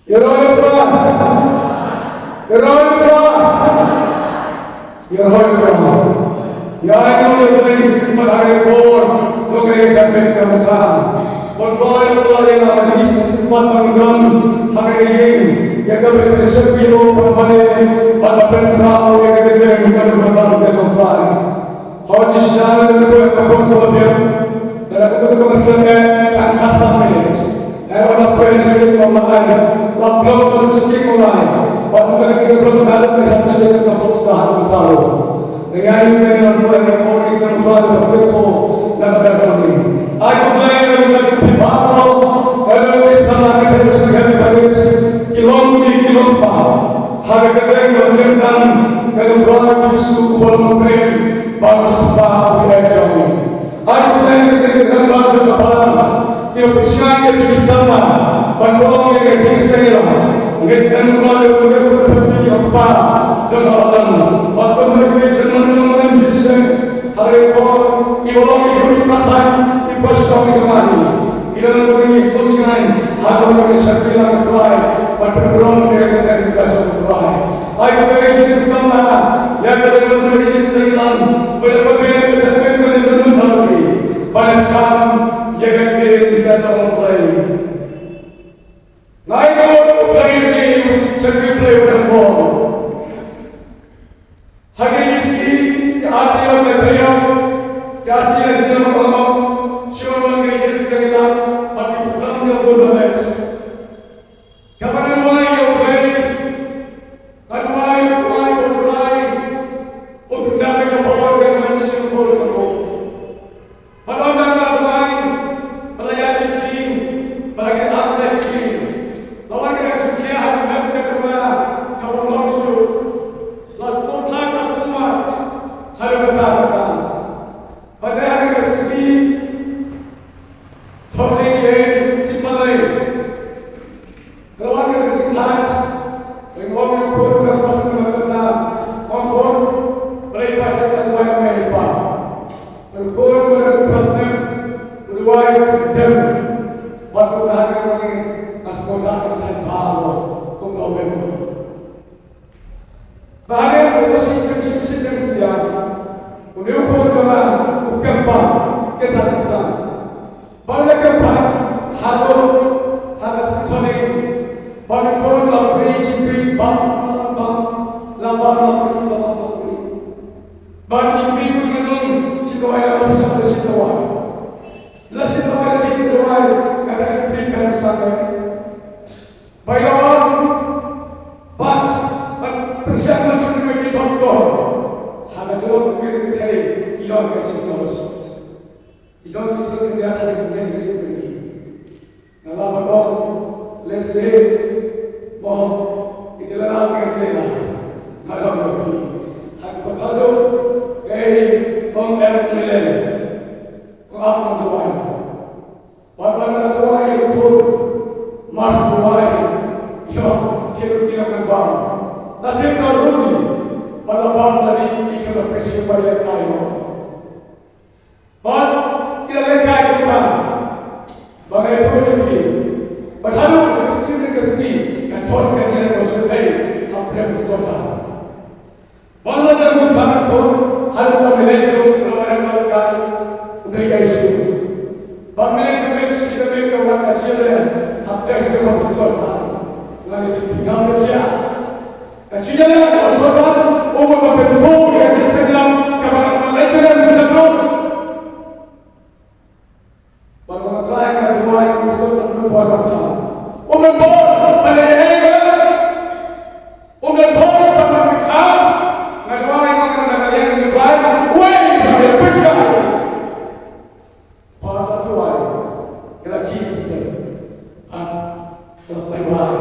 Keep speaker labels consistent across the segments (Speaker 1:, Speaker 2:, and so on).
Speaker 1: Yoroy Tuhan, Yoroy Tuhan, Yoroy Tuhan. Yang yang disimpan hari pun, jogai sampai kemudian. Berdoa doa yang akan disimpan dengan hari ini. Yang akan bersepilo berbalik pada pentrau yang kita dengan berbalik kesopan. Haji Syahid dan berkabut berbiar dalam kebetulan sesuatu angkat sampai. Ada perjalanan mulai, laplok rezeki mulai. Pada kita belum ada satu sedikit dapat setahun bertahu. Dengan ini dengan mulai berpolis dan usaha bertekuk dan berjani. Aku belajar dengan cepat baru. Ada kisah kita bersihkan baris kilometer. Hari kedua berjalan dengan berlalu justru bermembrem baru sesuatu yang jauh. Aku belajar dengan belajar kepala. Ia bersihkan di sana. Bantuan yang kecil saya. Mengesahkan keluarga mereka berpergi apa? Jangan orang. Waktu mereka jangan menjadi hari pun ibadah itu dipakai di pasca kemari. Ibadah ini sosial. Hal ini sekilas keluar. Berperan mereka jadi kacau keluar. Aku berjaya sama. Yang berjaya sekilas. Berjaya jadi berjaya terlebih. Pada saat yang kita sama mulai. Naik ini sekitar berbuat. Hari ini ada yang berjaya. Kasih sedang mengalami syukur mereka sekitar. Tapi bukan yang boleh. Kapan mulai yang baik. Adwai bergerai. Untuk dapat kebawa dengan syukur kamu. Malam adwai melayan istri, melayan akses istri. Lawan kita juga harus berkata kamu langsung. Langsung tak langsung mat. Harus berkata. Pada hari resmi, thori ye simbalai. Kalau kita cinta, dengan orang yang kita pasti berkata, orang mereka kita dua yang mereka. Orang mereka pasti dua yang kita. Waktu hari ini asmota kita bawa November. Bahaya bersih sedia. Udah kotoran, ukempa, kesan. Balik kempa, halo, hadas kutani. Balik koran lapri, sipri, bang. Balik minggu dengan situasi yang bersama situasi. Lalu situasi di kedua kata sipri kan bersama. Baiklah, bat, persiapan sendiri kita tuh. Hanya kalau mungkin mencari ilan kecil harus. Ilan kecil tidak ada yang kecil ini. Kalau bapak, let's say, bahwa itulah yang kita lihat. Kalau bapak, hak bersaldo, orang Amerika, orang Tuhan. Bapak Tuhan itu mas Tuhan, yo tidak berbang. Nanti kalau rugi. Pada bawah tadi ikhlas prinsip yang kaya. But ia lekay kita. Bagi itu lagi. Berhalu kesini kantor kerja bersedia hampir bersota. Bangla jago kantor halu Malaysia program mereka udah isu. Bangla kita kawan kecil hampir coba bersota. Lalu tinggal kerja. Kecilnya bersota. Umur berbentuk yang sedang kepada melainkan sedang baru terakhir kedua yang usul berbuat macam umur pada umur pada macam kedua yang akan yang terakhir wei pada besar pada tua yang lagi mesti terlewat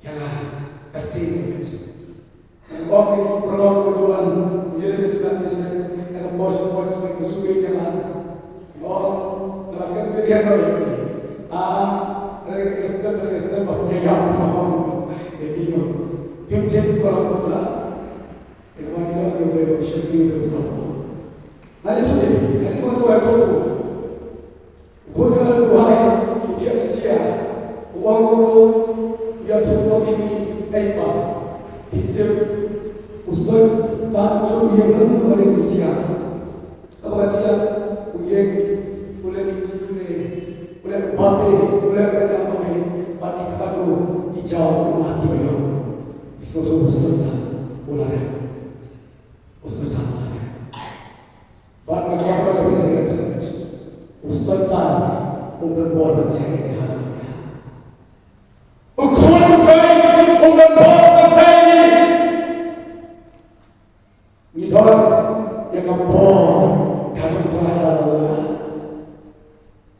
Speaker 1: yang pasti orang berlaku tuan menjadi senantiasa dalam bos yang bersuai dengan orang melakukan pilihan ini. Mereka sedang berpikir mohon jadi pimpin kalau putra. Kalau kita boleh bersyukur berdoa. Nanti tu dia, kalau kita berdoa, kita berdoa, kita uang ay pa itu usul dan usul yang boleh dijiat kalau dia boleh bape boleh apa bagi kado dijauh mati beliau usul ular usul Bapak Bapak boleh dengar usul umur bercakap ukur baik umur bercakap Nidor yang kapor kacang pelajar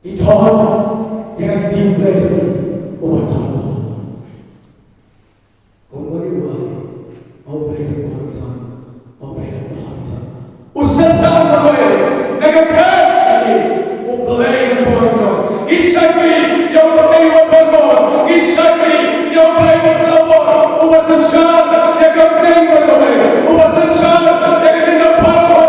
Speaker 1: Nidor yang dimulai dari umur tahun umur dua mau beri umur mau beri umur usul sama boleh dengan kacang Uplay Bordo, Isakri, your play with the ball, Isakri, your play with the ball, who was a shot, they got playing with the way, who was a shot, they got the power.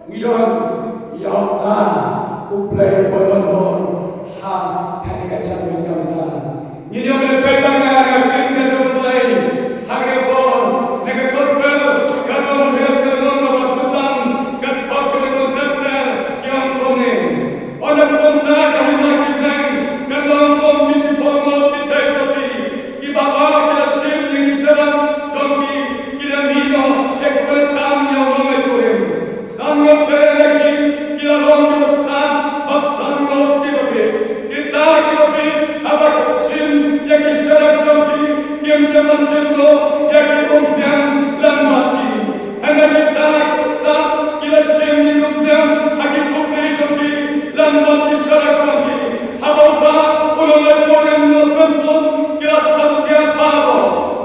Speaker 1: We don't, Yota, who play with the ball, ha, can you get something come down? You know, the better man, I think that don't play, have a ball, like a gospel, got on the rest of the number of the sun, got caught with the Orang kontra kahima kibang kalong kom disipolmo kitaisati kibaba kila sim yang seram jombi kila mino ekpetam yang ramai turun sangat terlagi kila long kibastan bas sangat kibabe kita kibabe abak sim yang seram jombi kim sama simbo yang kibongfian lambati hanya kita kibastan kila sim yang kibongfian hagi kopi jombi Lambat disyarat jombi, habauta ulolai korem nolbentul kila sabjia babo,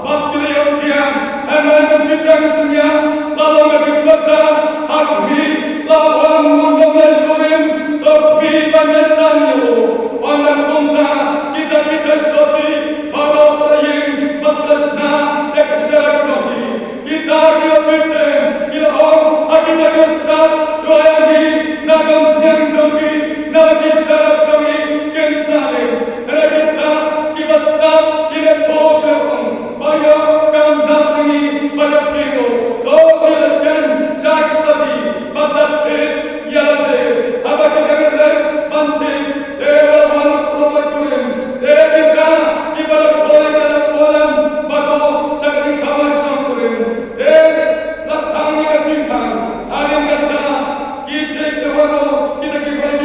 Speaker 1: bat kila yotian, hanai nasitang senya, lalu ngajik bata, hakbi, lawan ulolai korem, tokbi banetan yo, wana kunta, kita soti, baro praying, batlasna, ek syarat jombi, kita kila biten, kila om, hakita gestat, doyani, nagam nyang jombi, Nabi syarat kami kesalahan, kerana kita kibastan kita total, bayar kami nabi pada pilu, total kan sakit tadi, batat yalate, apa kita kata panti, dewan ulama kulim, kita kibalak boleh kalak bolam, bago sakit kawasan kulim, latang yang cinta, hari kata kita kewano, kita kibalak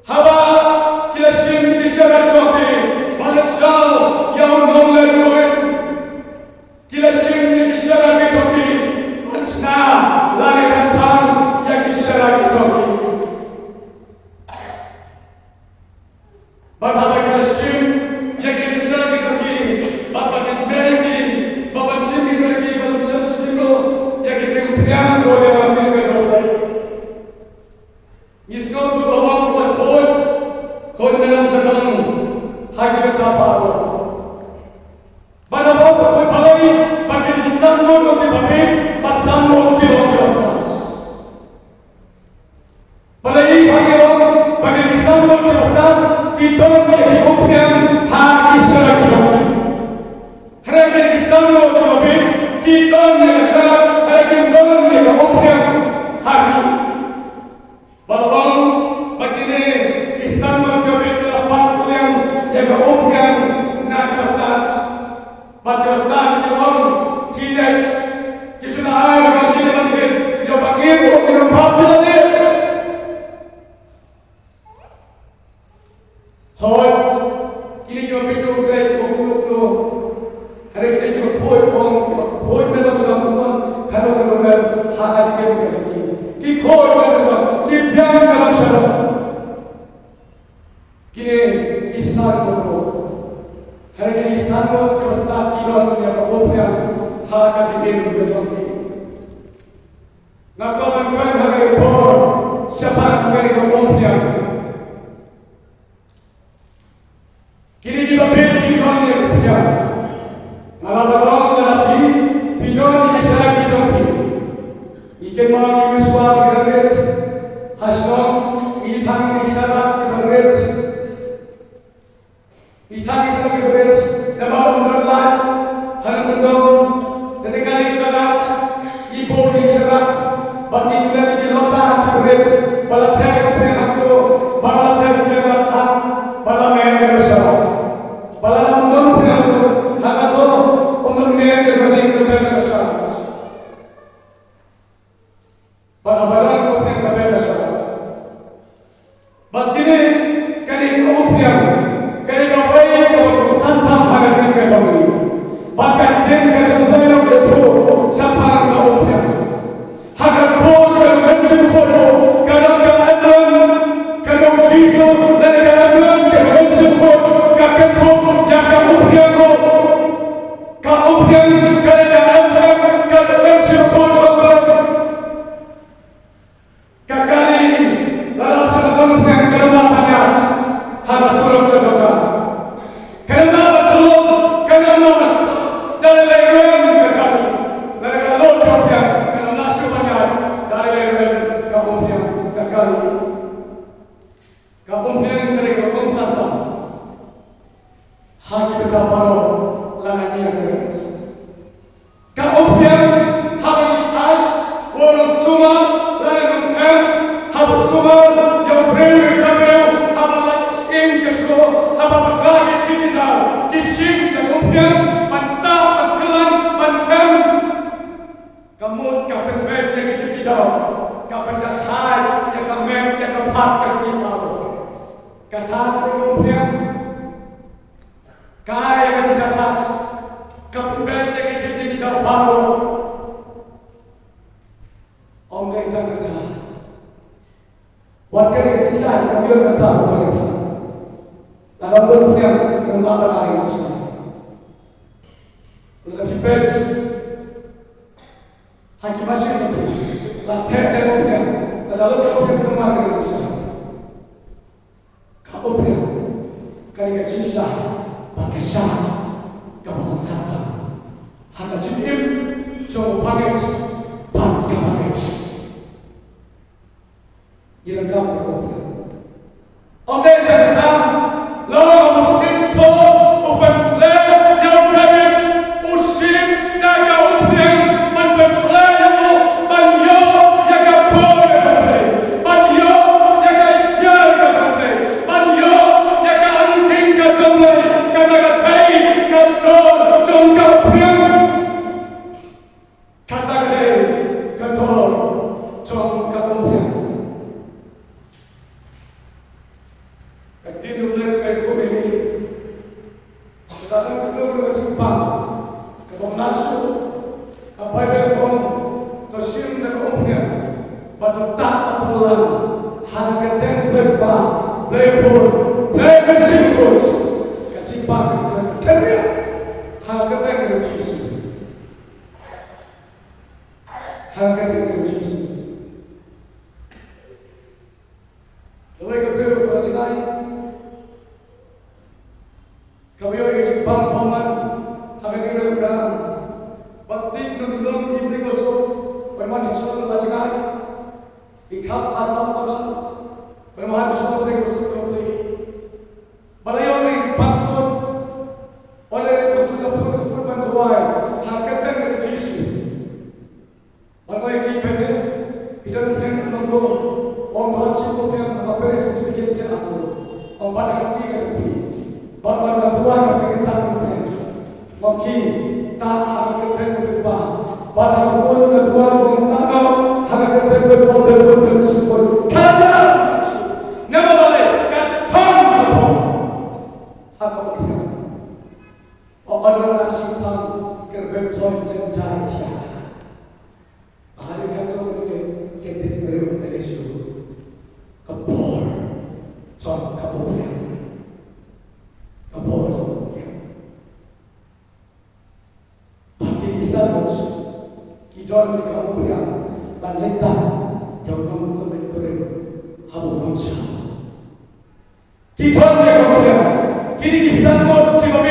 Speaker 1: Haba kila shim di sharat chofi, Palestine, yang nolai Habakashim, Yakin Shaki, Babakin Bengi, Babashim Shaki, Babashim Shiko, Yakin Pian, Royal Jotai. He's going to the one with Hod Melam Shadan, Hakimata. But about the Palai, Bakin Sambo of the Babi, but Sambo of the Palai Hagero, Bakin Sambo of the Ki don't get open, Ha Isha. Harakin Sambo of the Babi, Ki don't get a shot, Harakin don't get open, Haki. Balong bagini kisah kami telah yang open nak wasat, wasat yang hilang kisah ayat macam macam yang bagi orang papua ni. Hot kini juga betul betul oknum hari ini juga khoi dalam sebuah kalau hal yang ki khoi dalam sebuah ki biang dalam sebuah kini kisah itu hari ini kisah itu kerana kita punya kebutuhan hal yang betul nak kawan hari itu siapa yang kebutuhan kini kita beri kami kebutuhan malah berdoa lagi pinjam kisah kita ikan malam miswar kita Hasno, itang isarak keberit, itang isarak keberit, nabalong berlat, hanatundong, tenikalik kalat, ibu isarak, bagi juga dijilota keberit, balatek keberit itu, balatek keberit ham, balamek keberit, balanamdong keberit, hanato, umurnya keberit keberit, balabalan keberit keberit. Bagini kali keupyan, kali kawai kau santam hagatin kacau, bahkan jen kacau dalam itu siapa keupyan, hagat pun kalau mensyukur, kalau keadaan, kalau jisu dan keadaan kalau mensyukur, kaketuk yang keupyan kalau keadaan kalau mensyukur sampai kakali dalam sebuah kerana panas, harus suruh kerja. Kerana betul, kerana masa dari leher kekali, dari laut kemudian kerana nasi banyak dari leher kemudian kekali. Kemudian dari konsanta, hak kita baru lagi ada. Kemudian hari taj, orang semua dari mungkin habis semua. Kisah dan kemudian mantap, mantap, mantap. Kamu kapan baik yang kita jauh, kapan jahai yang kami yang keempat kita tahu. Kata kemudian kaya yang jahat, kapan baik yang kita jauh baru. Om yang jahat, waktu yang kisah kami yang tahu mereka. Dalam kemudian kembali lagi kisah. Lebih baik hakim masih itu latih dan kemudian dalam kemudian kembali lagi kisah. Kemudian kerana kisah pakai sah kamu satu hanya cukup jauh panet pat kapanet. Ia kamu kemudian. Orang datang lalu muslim so upan Islam yang kami usim dan kemudian menberselayu banyo yang kapur kecuali banyo yang kejar kecuali banyo yang keanting kecuali kata-katai kantor jongkap piang kata-katai kantor jongkap piang. Ketika mulai kembali, sekarang kita berjumpa, kita masuk, apa yang kau tersium dan kemudian, batu tak pulang, harga dan berapa, berpuluh, simple katimbang kerja hal kata Jesus hal kata Jesus Lawai kebeul bercerai kabiyo isi bang paman hal kata mereka bakti nutulung ibni koso bermacam soal bercerai ikhab asal pada bermacam soal koso Balayo ni paksud oleh maksud performan tuai hakatan dari Jesus. Balayo ki pende idan pende nonto om bachi ko pende apere sedikit cerita aku. Om pada hati kata bapa tuai makin tak pende. Mungkin tak hakatan berubah. Pada pun tuai om tak hakatan berubah dan support. Kada nama balai Orang simpan kerbeton jenjang tiada. Hari kata ini kita beri Yesus kabur, con kabur Bagi Islam, kita ni kabur balita yang namun kami habu manusia. Kita ni kabur kini Islam kita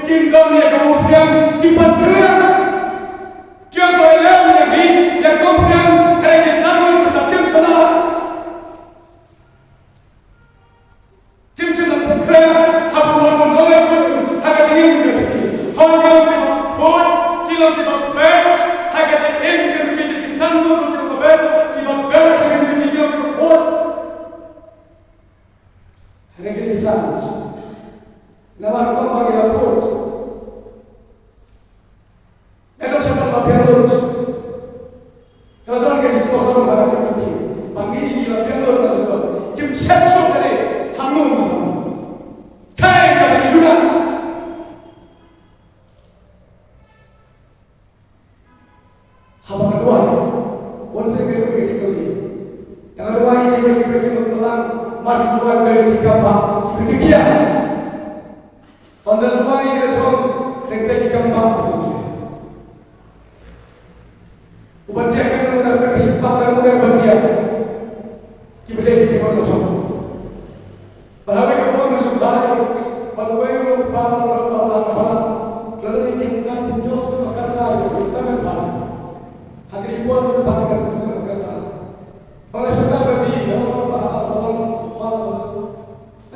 Speaker 1: Kingdom yang kemudian dipakai, yang toilet yang kemudian ada kesangan bersama sana, tim sana bergerak, habuan menolak tu, harga tinggi juga, harga kita food, kilo kita bed, harga kita kita kesangan kita bed, kita bed segala kilo kita food, harga kita kesangan, nama kita bagi food. Kalau kita sosok orang macam ni, panggil ni lah biar orang sebab kita sensor kali, hangun tu, kaya kali juga. Habang kedua, once kita kali, yang kedua ini kita menggunakan masuk dari kapal, kita kia. Onda kedua ini kita tentang kapal betul. Ubantia kan mula bersifat mula ubantia. Kita boleh kita macam. Bahawa kita masuk dalam, bahawa kita bahawa lalu kita punya semua kerana kita memang hati ibuan kita pakai semua kerana. Kalau sudah beri, kalau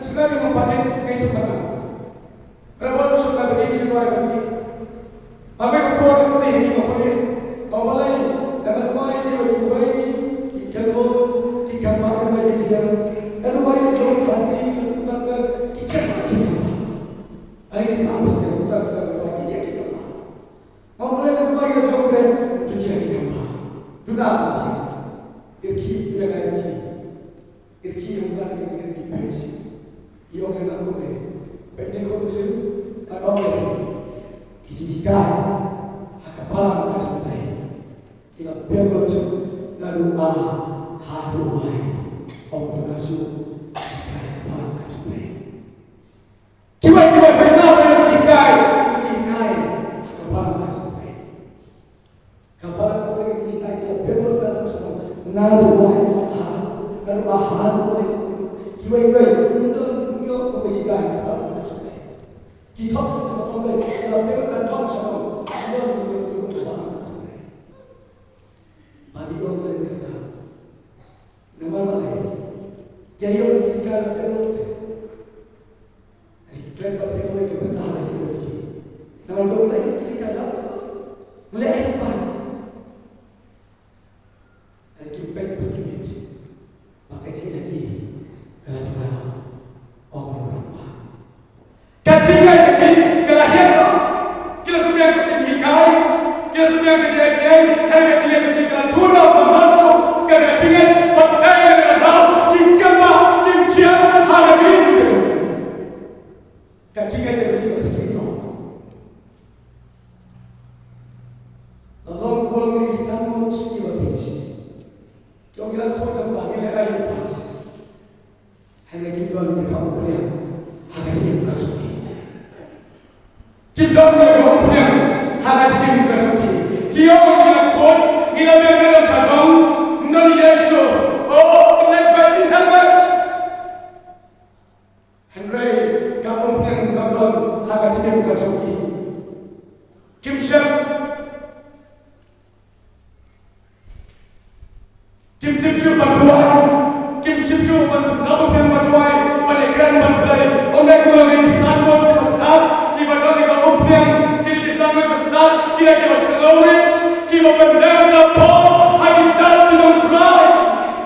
Speaker 1: sudah mempunyai itu kerana. Kalau sudah beri juga beri. Kami berbuat seperti ini mempunyai. Kau balai, jangan lupa ini bagi ini, kalau kita makan lagi dia, kalau balai kalau kasih kita kita, ini harus kita bagi kita. Kau balai kalau balai kalau kita cuci kita, sudah cuci, irki yang bukan yang dibenci, yang kita kau ni kau mesti tahu kita hakapan kita kita berbuat lalu haduai om terasuk kepala kecuali kita benar tikai kepala kecuali kita berbuat dalam semua laluai haduai kita untuk kebijakan kepala kecuali kita berbuat dalam semua Adiós de verdad. No me vale. Ya yo me quedé en el norte. El tren pasé con el que me estaba diciendo aquí. No me acuerdo de que se cayó. Le hay pan. El que me pegó aquí me dice. Pakai sini lagi. Kalau cuma orang ramah. Kacinya lagi kelahiran. Kita sudah ketika kita sudah ketika hari ketika turun masuk ke sini pakai tahu kimma kimcia hari ini kacinya ketika sini lalu kalau kita sambut kita benci kalau kita kau dan bagi ada pas hari kita berkampung hari Kidong punya hati ini terjadi. Kiong kita kuat, kita berada sabang, non Yesus. Oh, lepas hebat. Henry, kamu punya kabel hati ini terjadi. Kim Shep, Kim Tipsu berdoa, Kim Tipsu berdoa berdoa, pada grand berdoa. Orang kalau ini sambut besar, kita berdoa kalau punya kita disambut besar, kita berselawat, kita berdoa Paul, hakikat kita try,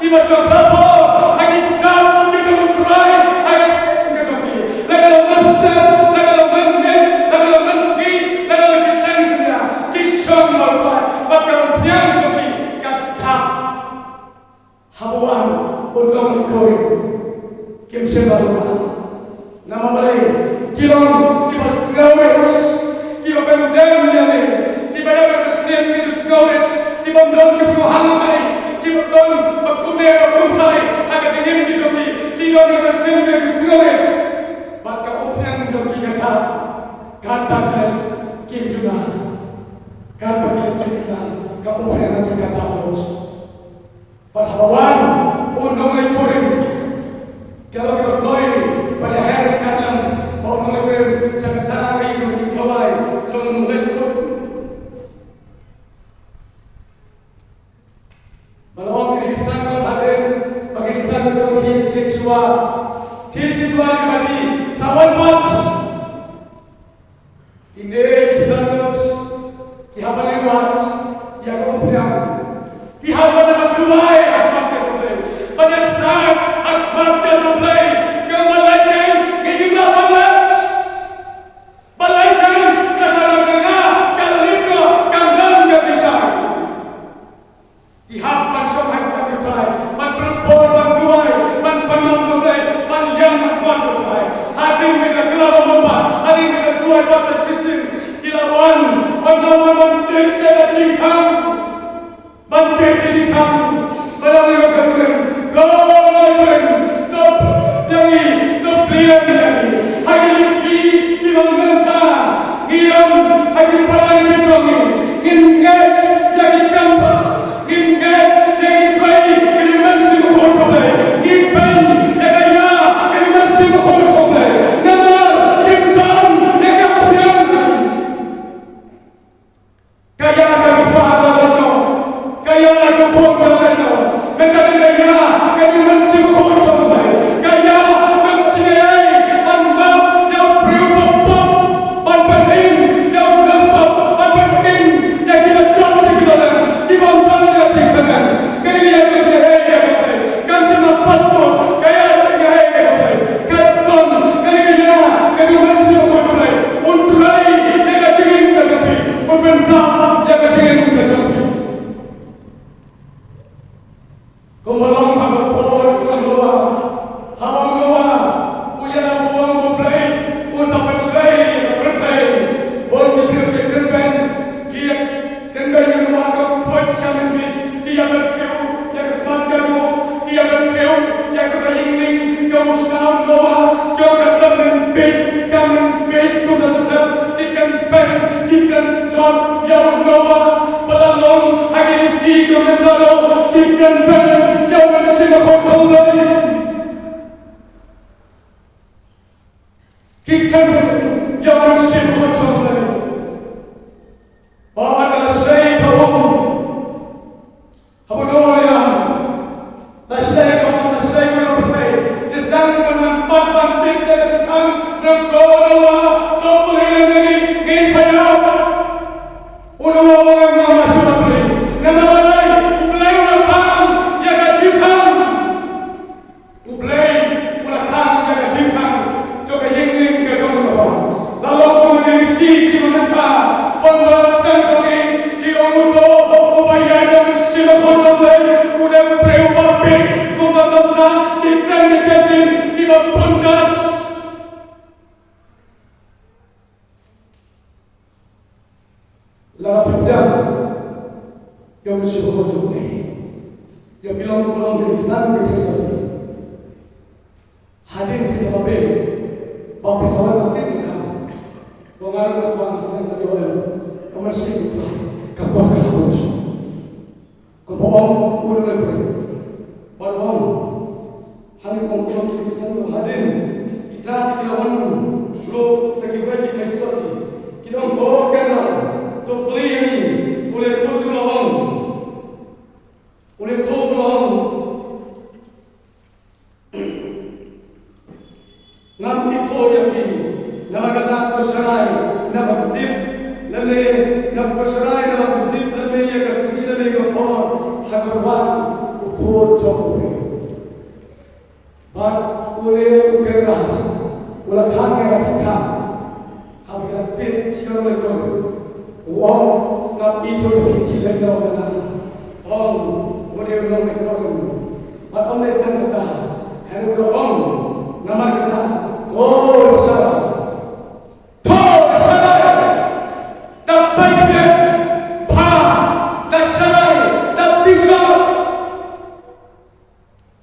Speaker 1: kita berdoa hakikat kita try, hakikat kita try. Lalu master, lalu mende, lalu meski, lalu sitan semua, kisah berdoa, maka punya jadi kata. Habuan untuk kori kim sebarulah nama balai kilong kita sengawet kita pendem ni kita dapat bersiap kita sengawet kita mendom kita suhalamai kita mendom berkumai berkumai agak ingin kita kita bersiap kita sengawet maka orang joki kata kata kim juga kata kita kau orang yang kita tahu Perhabawan unong ay turin. Kalau kita keluar pada hari kadang bahawa mereka sangat tarik untuk kawai jangan meletup. Malam kita sangat hadir bagi sangat terhit siswa di sawan pot. Ini sangat dihasilkan wat yang kemudian dihasilkan berdoa. Pada saat akbar terjumpai kemalaikan hingga balaikan kesalahan kalipno kandang kecisah ihap bersohan terjumpai berpor berduai berpenam mulai yang matwa terjumpai hadir mereka kelapa mempat hadir mereka dua pasal sisim kilawan menawan bantai jadi cikam bantai jadi cikam melalui kemudian Hadir di sebab bapak pesawat nanti cekam, pengaruh bangsa dari orang masih kapal kapal kepoong urut negeri balong hari kongkong kita hadir kita dikilawan lo terkibai kita soti kita ngokkanlah to beli ini boleh tutup lawang boleh tutup lawang nam itu yang ini nama kata terserai nama kutip lalu nama terserai nama kutip lalu ia kesini lalu kapal hadirwan ukur jauh bar boleh kerja boleh tangga sikap habis itu siapa lekor uang nak itu kita dah mana uang boleh uang lekor bar uang lekor kita hari uang nama kita Tor sarai dapat dia pa dah sarai dah bisa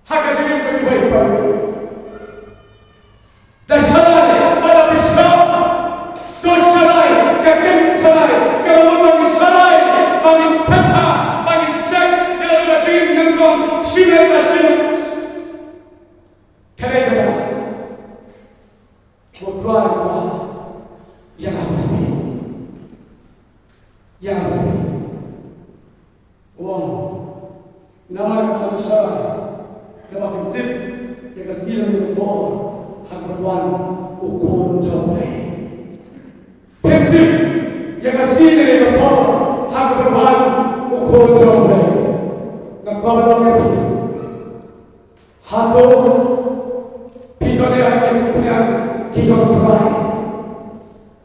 Speaker 1: hak jadi lebih baik pada dah sarai pada bisa tor sarai kakek sarai kalau orang sarai bagi peta bagi sek dia ada jadi nengkong sini sini kerja berkeluarga yang apa? Yang apa? Uang nama kata besar, nama kutip yang kesembilan nombor hadirwan ukur jauh. Kutip yang kesembilan nombor hadirwan ukur jauh. Nak kau berapa? Hatu kita ni ada punya kita try.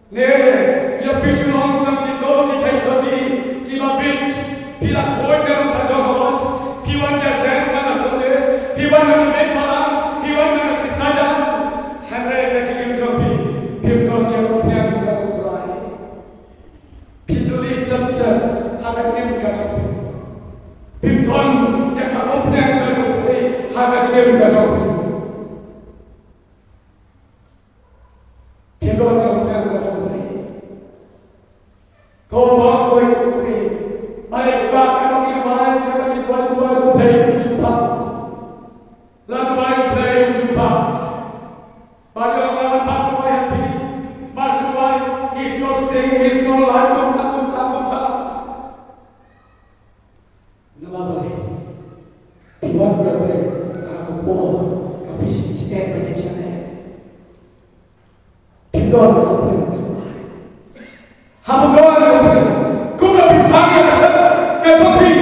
Speaker 1: Ne, jab bishulong tam kita kita sati kita bit bila koi dalam satu hawat, piwan jasen mana sate, piwan mana bit malam, piwan mana sisaja, hamre kecil jopi, piwan yang punya kita try. Pituli sabsa, hakat yang kita jopi, piwan yang kamu punya kita jopi, hakat yang kita jopi. Kau bawa kau ikut balik bakal mengirimkan kita di tuan dari jumpa, lalu balik dari jumpa. Pada orang batu happy, masuk balik, is no staying, is no life, tak. Nama balik, tuan balik, aku boh, kau bisa cek bagi cakap. Tuan balik. Hamu kawan kawan, kumla bintang yang asal kecoki,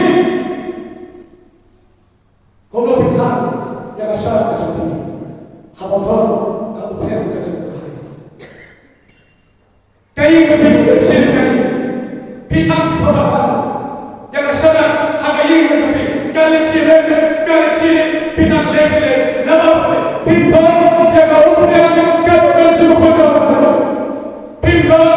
Speaker 1: kumla bintang yang asal kecoki, hamu kawan kawan kecoki. Kaya kebimbang sini, bintang sepuluhan yang asal hagayin kecoki, kali sini bintang sini, nama bintang yang kau punya kecoki semua kecoki, bintang.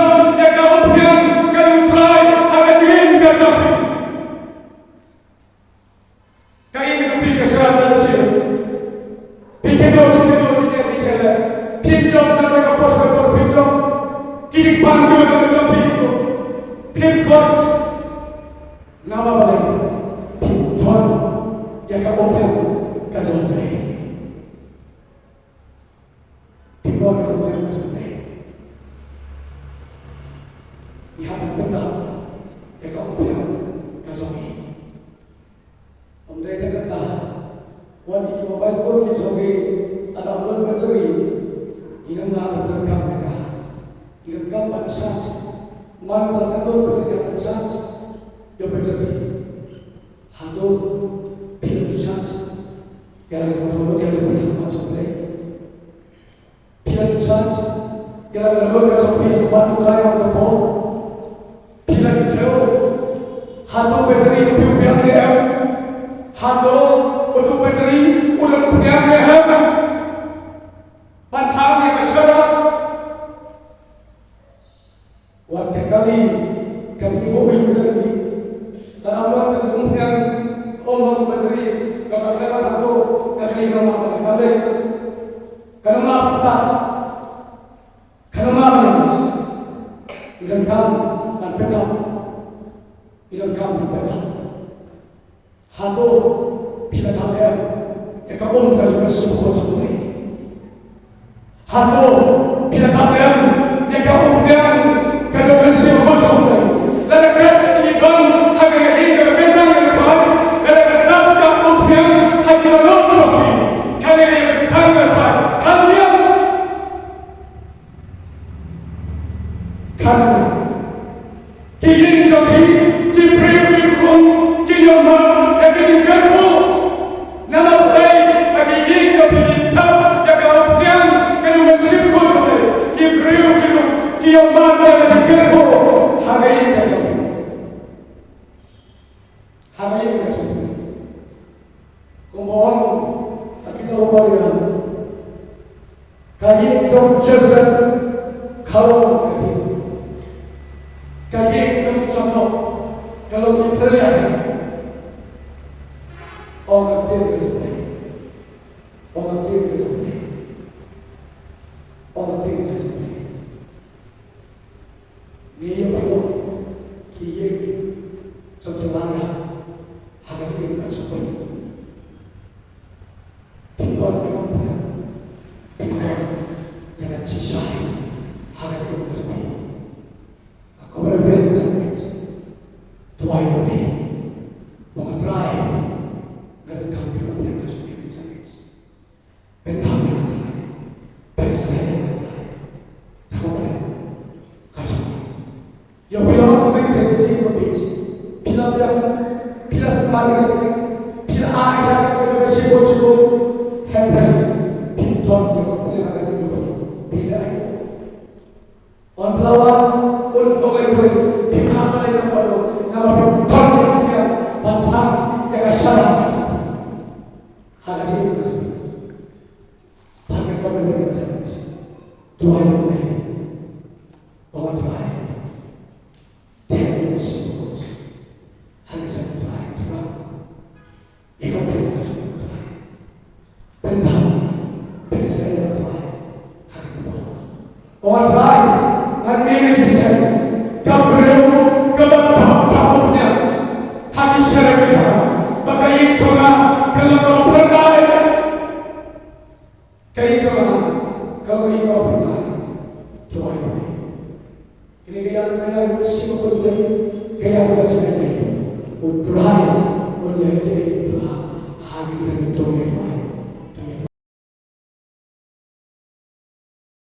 Speaker 1: Nama balik, Tuhan yang kau berikan kajang beri, Tuhan kau berikan kajang beri. Lihat benda yang kau berikan kajang beri. Om dia kata, wanita mobile phone kajang beri, ada orang bercuri, ini nak berkam mereka, ini kan bancas, mana bertakut berkam bancas. Yo bercakap, hatu pilih susah, yang kita perlu dia lebih macam ni. Pilih susah, yang kita perlu kita pilih batu lain atau apa. Pilih kita, hatu bateri itu yang dia, hatu untuk bateri udah yang dia, bantang yang masyarakat. Waktu kali kami boleh berjadi. Dalam waktu kemudian orang menteri kepala itu kasih nama kami kenapa besar kenapa idan kam dan pedap, idan kam dan pedap. Hato bila kalian ekabung kajukan semua semua. Hato bila kalian ekabung yang kajukan semua semua. Lalu kalian ikan harga ini berkaitan dengan tuan. Lalu kalian ekabung yang harga locok. Kalian berkaitan dengan tuan. Kalian karena ingin jadi diberi dihukum dinyamar yang jatuh nama baik bagi ingin jadi hitam yang kau yang kau mensyukur diberi dihukum dinyamar yang jatuh hari ini jatuh hari ini jatuh kumpul tapi kalau balik kali itu jasa kalau kaya itu contoh kalau kita lihat orang tinggal itu orang tinggal itu orang tinggal itu dia perlu kaya contoh mana harus kita support people yang yang cisai harus kita support. Kemudian tuai lebih mengatrai dan kami kemudian kecuali kecuali pentami mengatrai pensai mengatrai kemudian kecuali yang bilang kemudian kecuali lebih bila semangat bila aja kita bersibuk hendak pintar yang kemudian akan jadi bila antara untuk itu kita boleh nampak nama pintarnya bantang yang kesalahan hal ini pakai kabel berjalan dua orang orang lain tidak sibuk hanya satu lain terang ikut perintah benda bersama lain hari ini orang lain Amin Yesus. Gabriel kebetulan tahunnya hati saya berjalan. Bagai juga kalau pernah, kayak juga kalau ingin pernah, coba ini. Ini kayak sibuk lagi, kayak juga sibuk lagi. Udah, udah